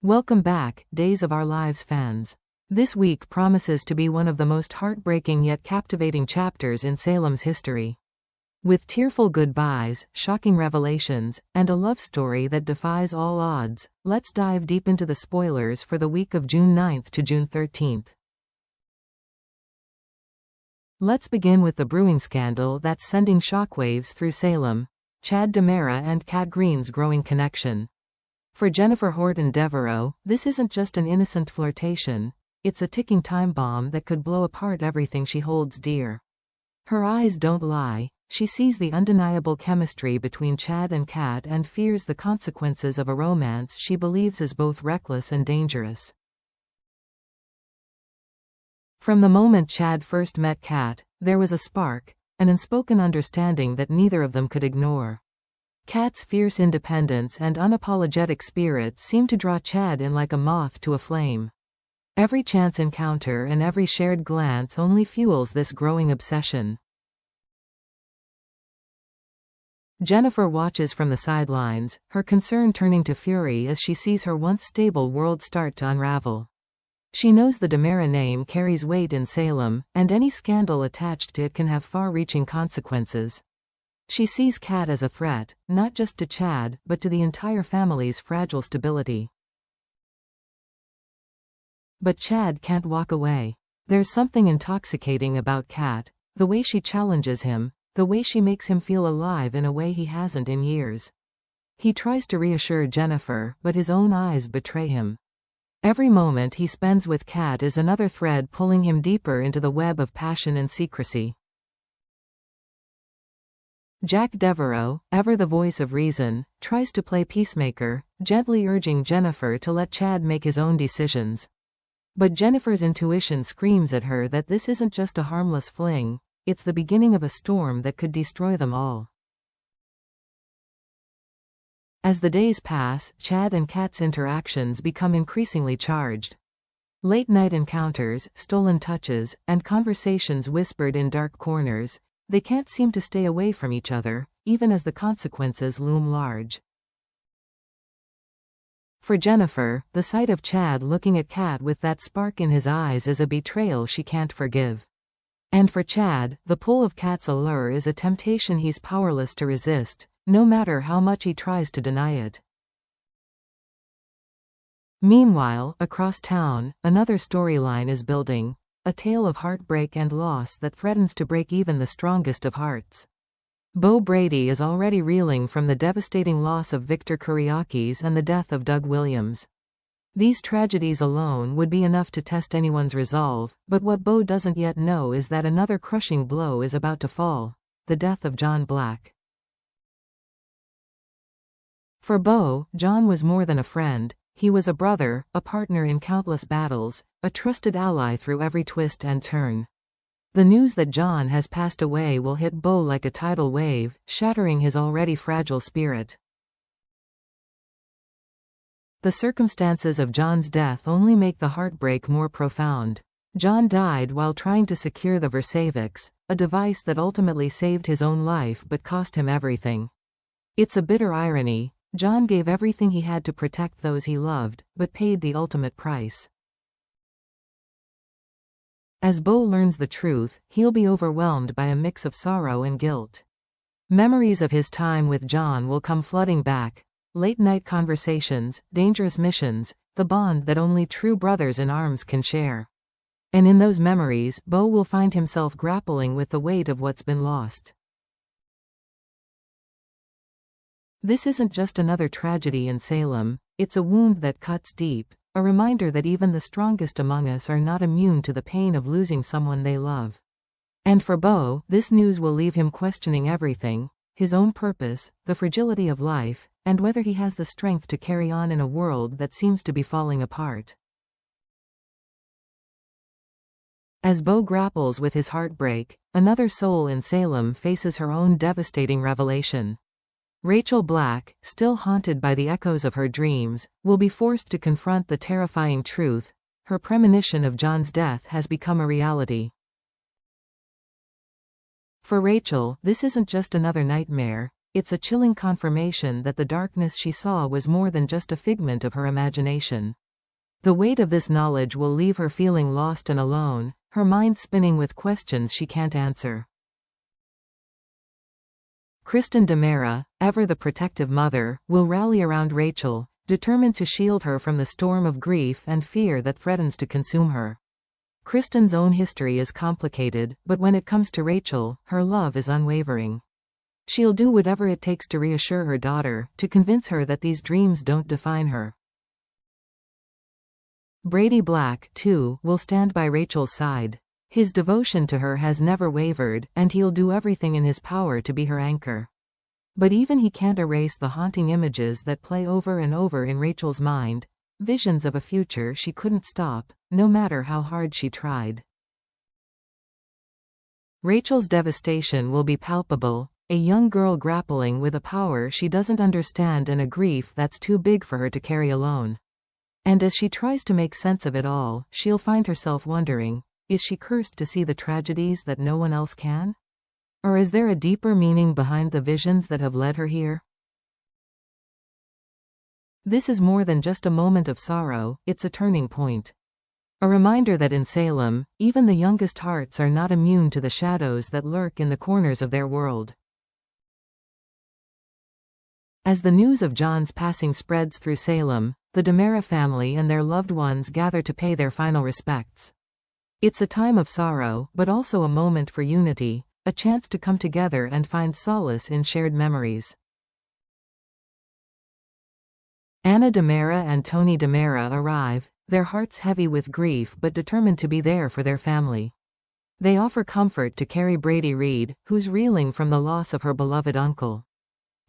Welcome back, Days of Our Lives fans. This week promises to be one of the most heartbreaking yet captivating chapters in Salem's history. With tearful goodbyes, shocking revelations, and a love story that defies all odds, let's dive deep into the spoilers for the week of June 9th to June 13th. Let's begin with the brewing scandal that's sending shockwaves through Salem: Chad DiMera and Kat Green's growing connection. For Jennifer Horton Devereaux, this isn't just an innocent flirtation, it's a ticking time bomb that could blow apart everything she holds dear. Her eyes don't lie, she sees the undeniable chemistry between Chad and Kat and fears the consequences of a romance she believes is both reckless and dangerous. From the moment Chad first met Kat, there was a spark, an unspoken understanding that neither of them could ignore. Kat's fierce independence and unapologetic spirit seemed to draw Chad in like a moth to a flame. Every chance encounter and every shared glance only fuels this growing obsession. Jennifer watches from the sidelines, her concern turning to fury as she sees her once stable world start to unravel. She knows the DiMera name carries weight in Salem, and any scandal attached to it can have far-reaching consequences. She sees Kat as a threat, not just to Chad, but to the entire family's fragile stability. But Chad can't walk away. There's something intoxicating about Kat, the way she challenges him, the way she makes him feel alive in a way he hasn't in years. He tries to reassure Jennifer, but his own eyes betray him. Every moment he spends with Kat is another thread pulling him deeper into the web of passion and secrecy. Jack Devereaux, ever the voice of reason, tries to play peacemaker, gently urging Jennifer to let Chad make his own decisions. But Jennifer's intuition screams at her that this isn't just a harmless fling, it's the beginning of a storm that could destroy them all. As the days pass, Chad and Kat's interactions become increasingly charged. Late-night encounters, stolen touches, and conversations whispered in dark corners, they can't seem to stay away from each other, even as the consequences loom large. For Jennifer, the sight of Chad looking at Kat with that spark in his eyes is a betrayal she can't forgive. And for Chad, the pull of Kat's allure is a temptation he's powerless to resist, no matter how much he tries to deny it. Meanwhile, across town, another storyline is building. A tale of heartbreak and loss that threatens to break even the strongest of hearts. Bo Brady is already reeling from the devastating loss of Victor Kuriakis and the death of Doug Williams. These tragedies alone would be enough to test anyone's resolve, but what Bo doesn't yet know is that another crushing blow is about to fall: the death of John Black. For Bo, John was more than a friend. He was a brother, a partner in countless battles, a trusted ally through every twist and turn. The news that John has passed away will hit Bo like a tidal wave, shattering his already fragile spirit. The circumstances of John's death only make the heartbreak more profound. John died while trying to secure the Versavix, a device that ultimately saved his own life but cost him everything. It's a bitter irony. John gave everything he had to protect those he loved, but paid the ultimate price. As Bo learns the truth, he'll be overwhelmed by a mix of sorrow and guilt. Memories of his time with John will come flooding back: late-night conversations, dangerous missions, the bond that only true brothers in arms can share. And in those memories, Bo will find himself grappling with the weight of what's been lost. This isn't just another tragedy in Salem, it's a wound that cuts deep, a reminder that even the strongest among us are not immune to the pain of losing someone they love. And for Bo, this news will leave him questioning everything: his own purpose, the fragility of life, and whether he has the strength to carry on in a world that seems to be falling apart. As Bo grapples with his heartbreak, another soul in Salem faces her own devastating revelation. Rachel Black, still haunted by the echoes of her dreams, will be forced to confront the terrifying truth: her premonition of John's death has become a reality. For Rachel, this isn't just another nightmare, it's a chilling confirmation that the darkness she saw was more than just a figment of her imagination. The weight of this knowledge will leave her feeling lost and alone, her mind spinning with questions she can't answer. Kristen DiMera, ever the protective mother, will rally around Rachel, determined to shield her from the storm of grief and fear that threatens to consume her. Kristen's own history is complicated, but when it comes to Rachel, her love is unwavering. She'll do whatever it takes to reassure her daughter, to convince her that these dreams don't define her. Brady Black, too, will stand by Rachel's side. His devotion to her has never wavered, and he'll do everything in his power to be her anchor. But even he can't erase the haunting images that play over and over in Rachel's mind, visions of a future she couldn't stop, no matter how hard she tried. Rachel's devastation will be palpable, a young girl grappling with a power she doesn't understand and a grief that's too big for her to carry alone. And as she tries to make sense of it all, she'll find herself wondering, is she cursed to see the tragedies that no one else can? Or is there a deeper meaning behind the visions that have led her here? This is more than just a moment of sorrow, it's a turning point. A reminder that in Salem, even the youngest hearts are not immune to the shadows that lurk in the corners of their world. As the news of John's passing spreads through Salem, the DiMera family and their loved ones gather to pay their final respects. It's a time of sorrow, but also a moment for unity, a chance to come together and find solace in shared memories. Anna DiMera and Tony DiMera arrive, their hearts heavy with grief but determined to be there for their family. They offer comfort to Carrie Brady Reed, who's reeling from the loss of her beloved uncle.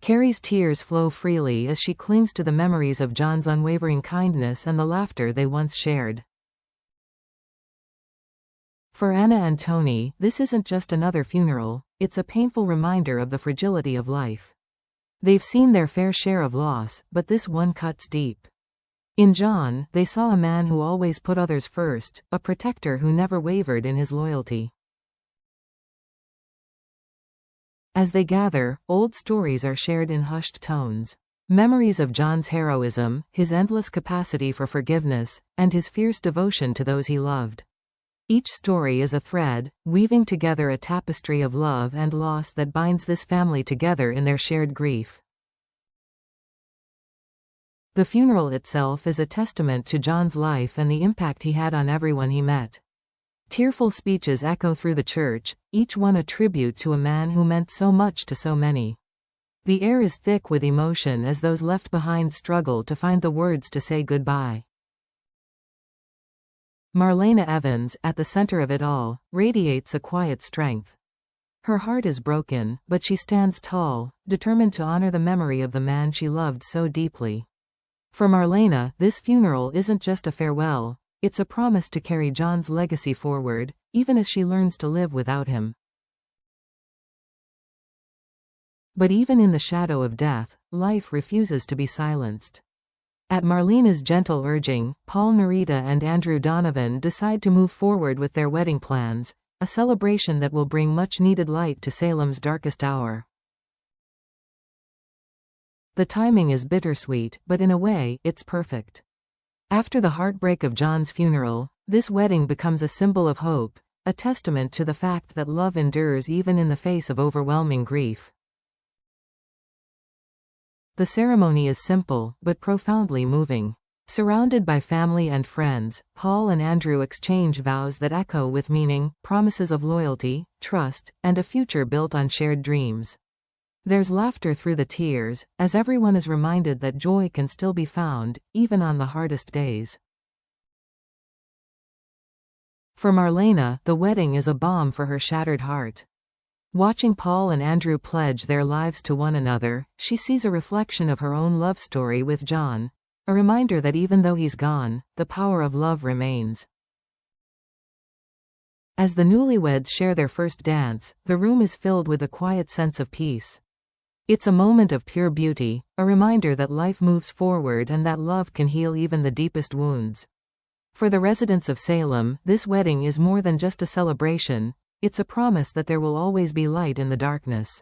Carrie's tears flow freely as she clings to the memories of John's unwavering kindness and the laughter they once shared. For Anna and Tony, this isn't just another funeral, it's a painful reminder of the fragility of life. They've seen their fair share of loss, but this one cuts deep. In John, they saw a man who always put others first, a protector who never wavered in his loyalty. As they gather, old stories are shared in hushed tones. Memories of John's heroism, his endless capacity for forgiveness, and his fierce devotion to those he loved. Each story is a thread, weaving together a tapestry of love and loss that binds this family together in their shared grief. The funeral itself is a testament to John's life and the impact he had on everyone he met. Tearful speeches echo through the church, each one a tribute to a man who meant so much to so many. The air is thick with emotion as those left behind struggle to find the words to say goodbye. Marlena Evans, at the center of it all, radiates a quiet strength. Her heart is broken, but she stands tall, determined to honor the memory of the man she loved so deeply. For Marlena, this funeral isn't just a farewell, it's a promise to carry John's legacy forward, even as she learns to live without him. But even in the shadow of death, life refuses to be silenced. At Marlena's gentle urging, Paul Narita and Andrew Donovan decide to move forward with their wedding plans, a celebration that will bring much-needed light to Salem's darkest hour. The timing is bittersweet, but in a way, it's perfect. After the heartbreak of John's funeral, this wedding becomes a symbol of hope, a testament to the fact that love endures even in the face of overwhelming grief. The ceremony is simple, but profoundly moving. Surrounded by family and friends, Paul and Andrew exchange vows that echo with meaning, promises of loyalty, trust, and a future built on shared dreams. There's laughter through the tears, as everyone is reminded that joy can still be found, even on the hardest days. For Marlena, the wedding is a balm for her shattered heart. Watching Paul and Andrew pledge their lives to one another, she sees a reflection of her own love story with John, a reminder that even though he's gone, the power of love remains. As the newlyweds share their first dance, the room is filled with a quiet sense of peace. It's a moment of pure beauty, a reminder that life moves forward and that love can heal even the deepest wounds. For the residents of Salem, this wedding is more than just a celebration, it's a promise that there will always be light in the darkness.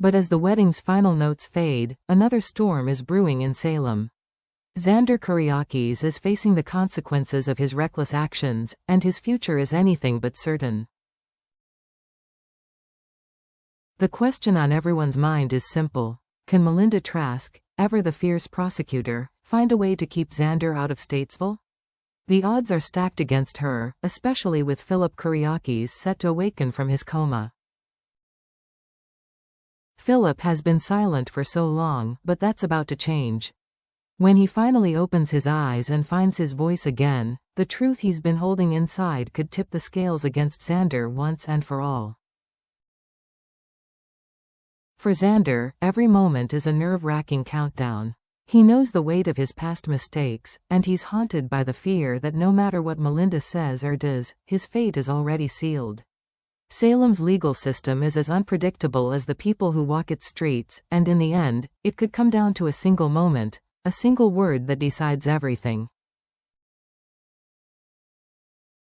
But as the wedding's final notes fade, another storm is brewing in Salem. Xander Kyriakis is facing the consequences of his reckless actions, and his future is anything but certain. The question on everyone's mind is simple. Can Melinda Trask, ever the fierce prosecutor, find a way to keep Xander out of Statesville? The odds are stacked against her, especially with Philip Kyriakis set to awaken from his coma. Philip has been silent for so long, but that's about to change. When he finally opens his eyes and finds his voice again, the truth he's been holding inside could tip the scales against Xander once and for all. For Xander, every moment is a nerve-wracking countdown. He knows the weight of his past mistakes, and he's haunted by the fear that no matter what Melinda says or does, his fate is already sealed. Salem's legal system is as unpredictable as the people who walk its streets, and in the end, it could come down to a single moment, a single word that decides everything.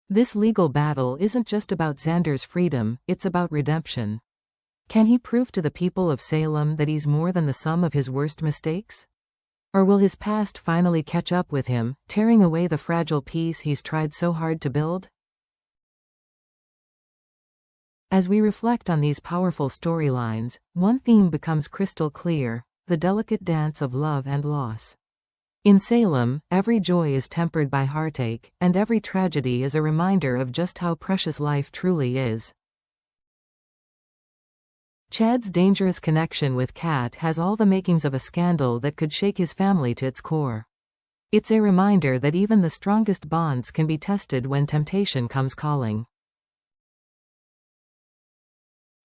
This legal battle isn't just about Xander's freedom, it's about redemption. Can he prove to the people of Salem that he's more than the sum of his worst mistakes? Or will his past finally catch up with him, tearing away the fragile peace he's tried so hard to build? As we reflect on these powerful storylines, one theme becomes crystal clear: the delicate dance of love and loss. In Salem, every joy is tempered by heartache, and every tragedy is a reminder of just how precious life truly is. Chad's dangerous connection with Kat has all the makings of a scandal that could shake his family to its core. It's a reminder that even the strongest bonds can be tested when temptation comes calling.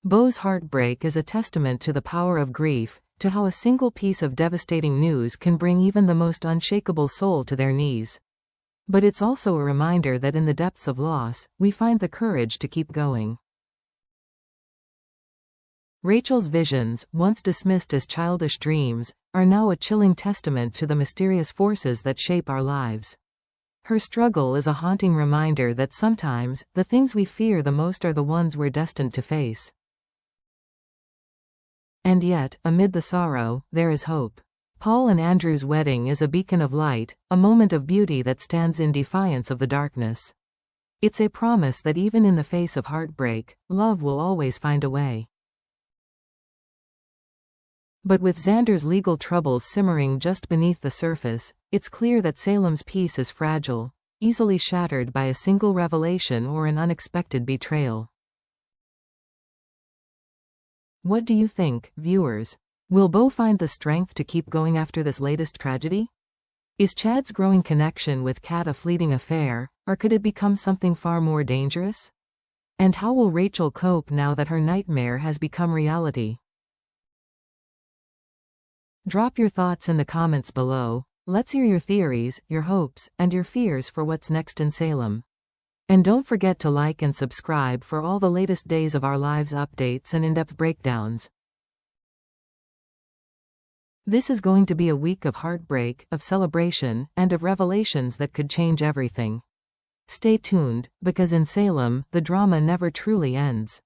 Beau's Heartbreak is a testament to the power of grief, to how a single piece of devastating news can bring even the most unshakable soul to their knees. But it's also a reminder that in the depths of loss, we find the courage to keep going. Rachel's visions, once dismissed as childish dreams, are now a chilling testament to the mysterious forces that shape our lives. Her struggle is a haunting reminder that sometimes, the things we fear the most are the ones we're destined to face. And yet, amid the sorrow, there is hope. Paul and Andrew's wedding is a beacon of light, a moment of beauty that stands in defiance of the darkness. It's a promise that even in the face of heartbreak, love will always find a way. But with Xander's legal troubles simmering just beneath the surface, it's clear that Salem's peace is fragile, easily shattered by a single revelation or an unexpected betrayal. What do you think, viewers? Will Beau find the strength to keep going after this latest tragedy? Is Chad's growing connection with Kat a fleeting affair, or could it become something far more dangerous? And how will Rachel cope now that her nightmare has become reality? Drop your thoughts in the comments below. Let's hear your theories, your hopes, and your fears for what's next in Salem. And don't forget to like and subscribe for all the latest Days of Our Lives updates and in-depth breakdowns. This is going to be a week of heartbreak, of celebration, and of revelations that could change everything. Stay tuned, because in Salem, the drama never truly ends.